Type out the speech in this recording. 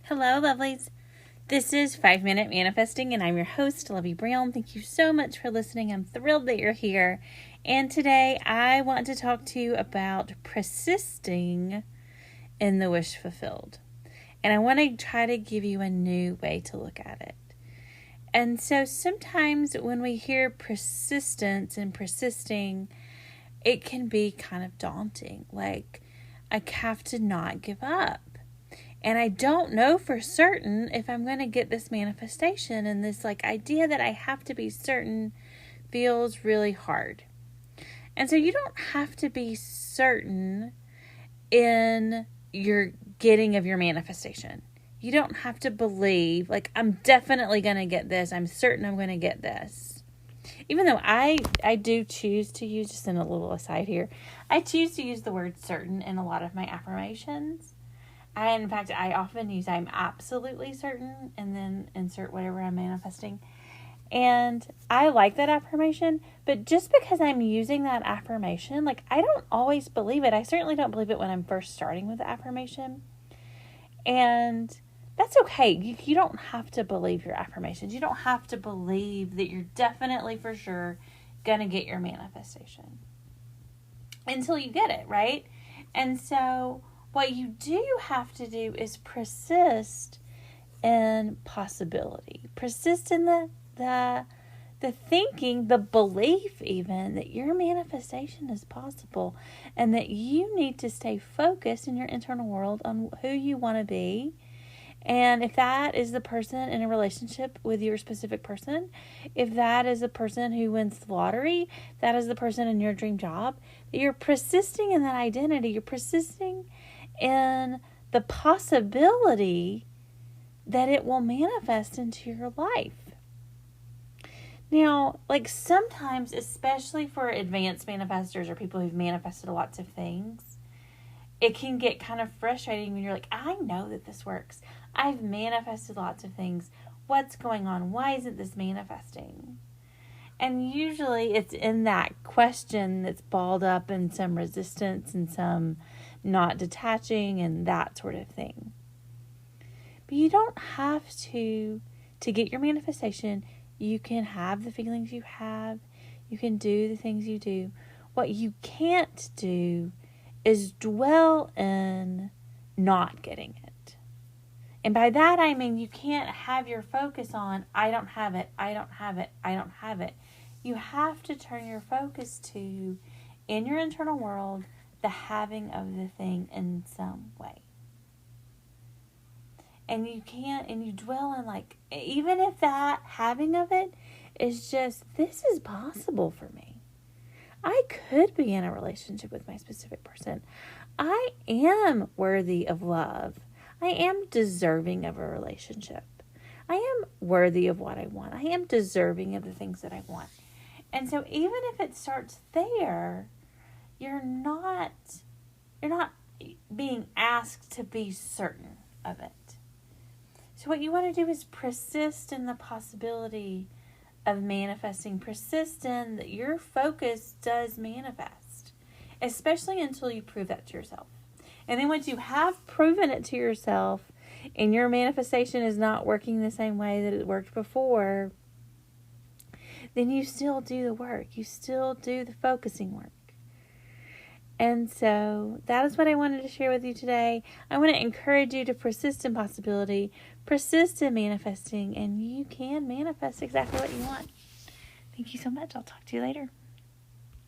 Hello, lovelies. This is 5-Minute Manifesting, and I'm your host, Lovey Brown. Thank you so much for listening. I'm thrilled that you're here. And today I want to talk to you about persisting in the wish fulfilled. And I want to try to give you a new way to look at it. And so sometimes when we hear persistence and persisting, it can be kind of daunting. Like, I have to not give up. And I don't know for certain if I'm going to get this manifestation, and this idea that I have to be certain feels really hard. And so you don't have to be certain in your getting of your manifestation. You don't have to believe, I'm definitely going to get this. I'm certain I'm going to get this. Even though I do choose to use, just in a little aside here, I choose to use the word certain in a lot of my affirmations. In fact, I often use I'm absolutely certain and then insert whatever I'm manifesting. And I like that affirmation, but just because I'm using that affirmation, I don't always believe it. I certainly don't believe it when I'm first starting with the affirmation. And that's okay. You don't have to believe your affirmations. You don't have to believe that you're definitely for sure going to get your manifestation until you get it, right? And so what you do have to do is persist in possibility. Persist in the thinking, the belief even, that your manifestation is possible and that you need to stay focused in your internal world on who you want to be. And if that is the person in a relationship with your specific person, if that is a person who wins the lottery, that is the person in your dream job, that you're persisting in that identity, you're persisting in the possibility that it will manifest into your life. Now, sometimes, especially for advanced manifestors or people who've manifested lots of things, it can get kind of frustrating when you're like, I know that this works. I've manifested lots of things. What's going on? Why isn't this manifesting? And usually it's in that question that's balled up in some resistance and some not detaching and that sort of thing. But you don't have to get your manifestation. You can have the feelings you have. You can do the things you do. What you can't do is dwell in not getting it. And by that I mean you can't have your focus on, I don't have it, I don't have it, I don't have it. You have to turn your focus to, in your internal world, the having of the thing in some way. And you can't, and you dwell in even if that having of it is just, this is possible for me. I could be in a relationship with my specific person. I am worthy of love. I am deserving of a relationship. I am worthy of what I want. I am deserving of the things that I want. And so even if it starts there, you're not being asked to be certain of it. So what you want to do is persist in the possibility of manifesting. Persist in that your focus does manifest, especially until you prove that to yourself. And then once you have proven it to yourself and your manifestation is not working the same way that it worked before, then you still do the work. You still do the focusing work. And so that is what I wanted to share with you today. I want to encourage you to persist in possibility, persist in manifesting, and you can manifest exactly what you want. Thank you so much. I'll talk to you later.